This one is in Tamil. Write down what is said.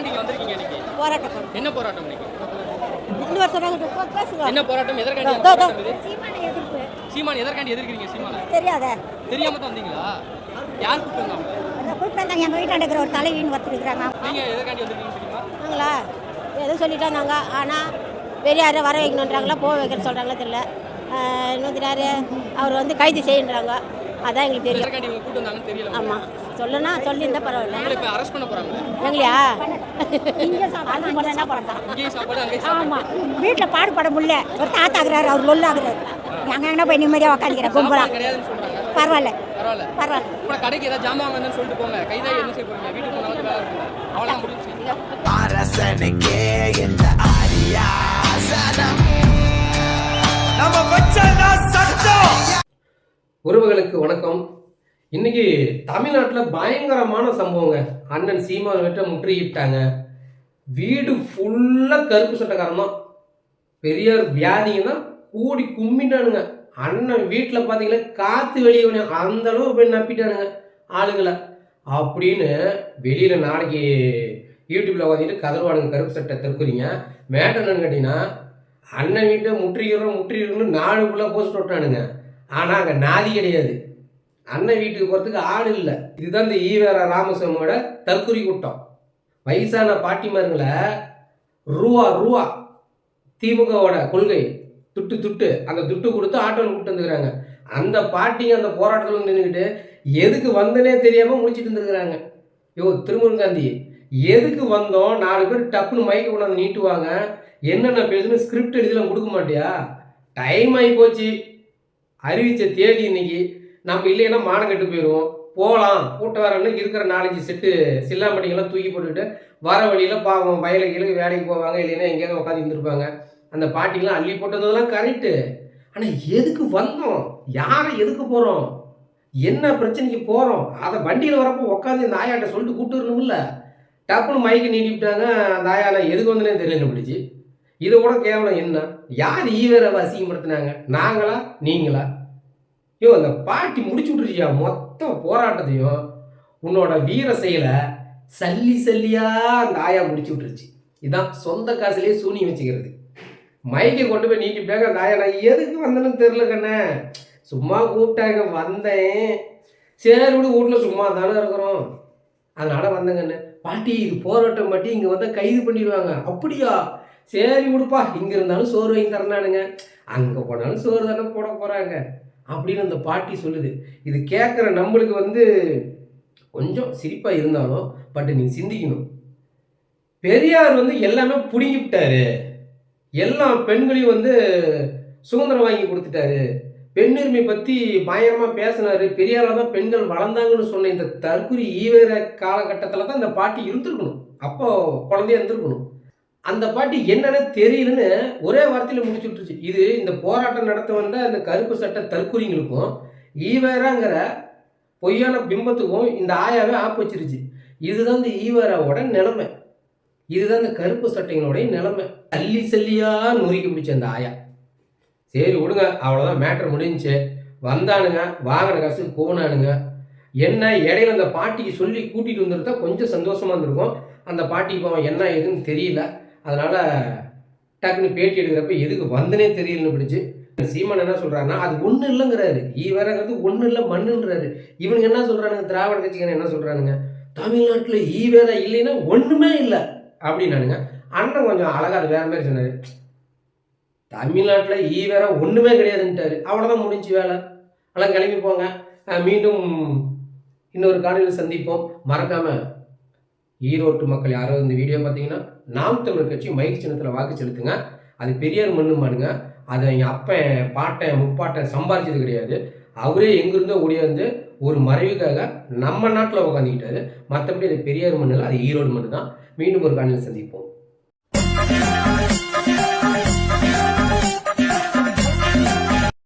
எதற்காண்டி நீங்க வந்திருக்கீங்க இன்னைக்கு? போராட்டம். என்ன போராட்டம் இன்னைக்கு? பேசுங்க. என்ன போராட்டம்? எதற்காண்டி போராட்டம் இது? சீமானை எதிர்ப்பு. சீமான் எதற்காண்டி எதிர்க்கிறீங்க சீமானை? தெரியாதா? தெரியாம தான் வந்தீங்களா? யார் கூப்பிட்டு வந்தாங்க? அந்த கூப்பிட்டு எங்கள் வீட்டாண்ட இருக்கிற ஒரு தலைவின்னு ஒருத்தருக்குறாங்க. நீங்க எதற்காண்டி வந்திருக்கீங்க தெரியுமா? நாங்களா எதுவும் சொல்லிட்டாங்க. ஆனால் பெரியாரை வர வைக்கணுன்றாங்களா போக வைக்கிறேன்னு சொல்கிறாங்களா தெரியல. இன்னொருத்தராரு அவர் வந்து கைது செய்யுன்றாங்க. அதான் எங்களுக்கு தெரியும். எதற்காண்டி இவங்க கூப்பிட்டு வந்தாங்கன்னு தெரியல. ஆமாம் சொல்லணும்னா சொல்லியிருந்தா பரவாயில்ல. உங்களை இப்போ அரெஸ்ட் பண்ண போறாங்க. எங்களையா இங்கே சாப்பாடு என்ன பண்ணுறாங்க? இங்கேயும் சாப்பாடு அங்கேயும் சாப்பாடு. ஆமாம் வீட்டில் பாடுபட முடியல. ஒரு தாத்தாக்குறாரு அவர் லொல்லாக்குறாரு. நாங்கள் என்ன போய் நிம்மதியாக உக்காந்துக்கிறேன் கும்பலா. கிடையாதுன்னு சொல்றாங்க. பரவாயில்ல பரவாயில்ல. பரவாயில்ல. இப்போ கடைக்கு ஏதாவது ஜாமான் வாங்கன்னு சொல்லிட்டு போங்க. கைதாகி என்ன செய்ய போறீங்க? வீட்டுக்கு போனாலும் வேலை இருக்கும். அவ்வளோதான் முடிஞ்சு. அரசனுக்கே இந்த அரியாசனம் நம்ம பச்சைனா சட்டம். உறவுகளுக்கு வணக்கம். இன்னைக்கு தமிழ்நாட்டில் பயங்கரமான சம்பவங்க. அண்ணன் சீமான் வீட்டை முற்றுகிட்டாங்க. வீடு ஃபுல்லாக கருப்பு சட்டைக்காரன் தான். பெரியார் வியாதிங்க தான் கூடி கும்பிட்டானுங்க. அண்ணன் வீட்டில் பார்த்தீங்கன்னா காற்று வெளியே அந்த அளவு போய் நப்பிட்டானுங்க ஆளுங்களை அப்படின்னு. வெளியில் நாளைக்கு யூடியூப்பில் பார்த்துட்டு கதறுவானுங்க கருப்பு சட்டை தெற்குறீங்க. மேட்டர் என்னன்னு கேட்டிங்கன்னா, அண்ணன் வீட்டை முற்றுகிறோன்னு நாளுக்குள்ளே போஸ்ட் விட்டானுங்க. ஆனால் அங்கே நாதி கிடையாது. அண்ணன் வீட்டுக்கு போகிறதுக்கு ஆள் இல்லை. இதுதான் இந்த ஈவேரா ராமசாமியோட தற்குறி கூட்டம். வயசான பாட்டிமாருங்களை ரூபா திமுகவோட கொள்கை துட்டு அந்த துட்டு கொடுத்து ஆட்டோவில் கூப்பிட்டு வந்துக்கிறாங்க. அந்த பாட்டிங்க அந்த போராட்டத்தில் நின்றுக்கிட்டு எதுக்கு வந்தனே தெரியாமல் முடிச்சுட்டு இருந்துருக்குறாங்க. திருமுருகாந்தி எதுக்கு வந்தோம்? 4 பேர் டப்புன்னு மைக்க கொண்டாந்து நீட்டுவாங்க. என்னென்ன பேசுன்னு ஸ்கிரிப்ட் எழுதிலாம் கொடுக்க மாட்டியா? டைம் ஆகி போச்சு. அறிவித்த தேதி இன்னைக்கு. நம்ம இல்லைன்னா மானம் கெட்டு போயிடுவோம். போகலாம் கூட்டம் வரன்னு இருக்கிற 4-5 செட்டு சில்லாம்பட்டிங்கெல்லாம் தூக்கி போட்டுக்கிட்டு வர வழியில் பாவம் வயலுக்கு வேலைக்கு போவாங்க. இல்லைன்னா எங்கேயாவது உட்காந்து இருந்துருப்பாங்க. அந்த பாட்டிங்கெல்லாம் அள்ளி போட்டதெல்லாம் கரெக்டு. ஆனால் எதுக்கு வந்தோம்? யாரை எதுக்கு போகிறோம்? என்ன பிரச்சனைக்கு போகிறோம்? அதை வண்டியில் வரப்போ உட்காந்து இந்த ஆயாட்ட சொல்லிட்டு கூப்பிட்டு வரணும்ல. டப்புன்னு மைக்கு நீட்டிவிட்டாங்க. அந்த ஆயால எதுக்கு வந்தனே தெரியல பிடிச்சி. இதை கூட கேவலம் என்ன? யார் ஈவேராவை அசிங்கப்படுத்தினாங்க? நாங்களா நீங்களா? அந்த பாட்டி முடிச்சு விட்டுருச்சியா மொத்த போராட்டத்தையும். உன்னோட வீர செயலை சல்லியா அந்த ஆயா முடிச்சு விட்டுருச்சு. இதான் சொந்த காசுலேயே சூனி வச்சுக்கிறது. மைக்கை கொண்டு போய் நீட்டிவிட்டாங்க. அந்த ஆயா நான் எதுக்கு வந்தேன்னு தெரில கண்ணே, சும்மா கூப்பிட்டாங்க வந்தேன். சரி விடு, வீட்டில் சும்மா தானே இருக்கிறோம் அதனால் வந்தேங்கண்ணே. பாட்டி இது போராட்டம் பாட்டி, இங்கே வந்தால் கைது பண்ணிடுவாங்க. அப்படியா? சரி விடுப்பா, இங்கே இருந்தாலும் சோறு வாங்கி தரனானுங்க, அங்கே போனாலும் சோறு தானே போட போகிறாங்க அப்படின்னு அந்த பாட்டி சொல்லுது. இது கேட்குற நம்மளுக்கு கொஞ்சம் சிரிப்பாக இருந்தாலும் பட் நீங்கள் சிந்திக்கணும். பெரியார் எல்லாமே பிடுங்கிவிட்டாரு. எல்லா பெண்களையும் சுதந்திரம் வாங்கி கொடுத்துட்டாரு. பெண்ணுரிமை பற்றி பயங்கரமாக பேசினார். பெரியாரால் தான் பெண்கள் வளர்ந்தாங்கன்னு சொன்ன இந்த தற்குறி ஈவேர காலகட்டத்தில் தான் இந்த பாட்டி இருந்திருக்கணும். அப்போ குழந்தையா இருந்திருக்கணும். அந்த பாட்டி என்னன்னு தெரியலன்னு ஒரே வார்த்தையில் முடிச்சு விட்டுருச்சு. இது இந்த போராட்டம் நடத்த வந்த அந்த கருப்பு சட்டை தற்குறிங்களுக்கும் ஈவேராங்கிற பொய்யான பிம்பத்துக்கும் இந்த ஆயாவே ஆப்பு வச்சிருச்சு. இதுதான் இந்த ஈவேராவோட நிலைமை. இதுதான் இந்த கருப்பு சட்டைங்களுடைய நிலைமை. சல்லியா நொறுக்கி பிடிச்ச அந்த ஆயா. சரி விடுங்க, அவ்வளோதான், மேட்ரு முடிஞ்சு. வந்தானுங்க, வாங்கின காசு போனானுங்க. என்ன இடையில அந்த பாட்டிக்கு சொல்லி கூட்டிகிட்டு வந்துருந்தா கொஞ்சம் சந்தோஷமாக இருந்திருக்கும். அந்த பாட்டிக்கு அவன் என்ன ஏதுன்னு தெரியல. அதனால் டக்குன்னு பேட்டி எடுக்கிறப்ப எதுக்கு வந்தனே தெரியலன்னு பிடிச்சி. சீமான் என்ன சொல்கிறாருன்னா அது ஒன்றும் இல்லைங்கிறாரு. ஈவேராங்கிறது ஒன்றும் இல்லை மண்ணுன்றாரு. இவனுங்க என்ன சொல்கிறானுங்க, திராவிட கட்சிக்காரன் என்ன சொல்கிறானுங்க, தமிழ்நாட்டில் ஈவேரா இல்லைன்னா ஒன்றுமே இல்லை அப்படின்னானுங்க. அண்ணன் கொஞ்சம் அழகாக அது வேறு மாதிரி சொன்னார். தமிழ்நாட்டில் ஈவேரா ஒன்றுமே கிடையாதுன்ட்டாரு. அவ்வளோதான் முடிஞ்சு வேலை. அதெல்லாம் கிளம்பி போங்க. மீண்டும் இன்னொரு காலையில் சந்திப்போம். மறக்காமல் ஈரோட்டு மக்கள் யாரோ இந்த வீடியோ பார்த்தீங்கன்னா நாம் தமிழர் கட்சி மைக் சின்னத்தில் வாக்கு செலுத்துங்க. அது பெரியார் மண்ணுமானுங்க. அதை எங்கள் அப்பன் பாட்டன் முப்பாட்டன் சம்பாரிச்சது கிடையாது. அவரே எங்கிருந்தோ ஓடியாந்து ஒரு மறைவுக்காக நம்ம நாட்டில் உட்காந்துக்கிட்டாரு. மற்றபடி அது பெரியார் மண்ணில் அது ஈரோடு மண்ணு தான். மீண்டும் ஒரு காலையில் சந்திப்போம்.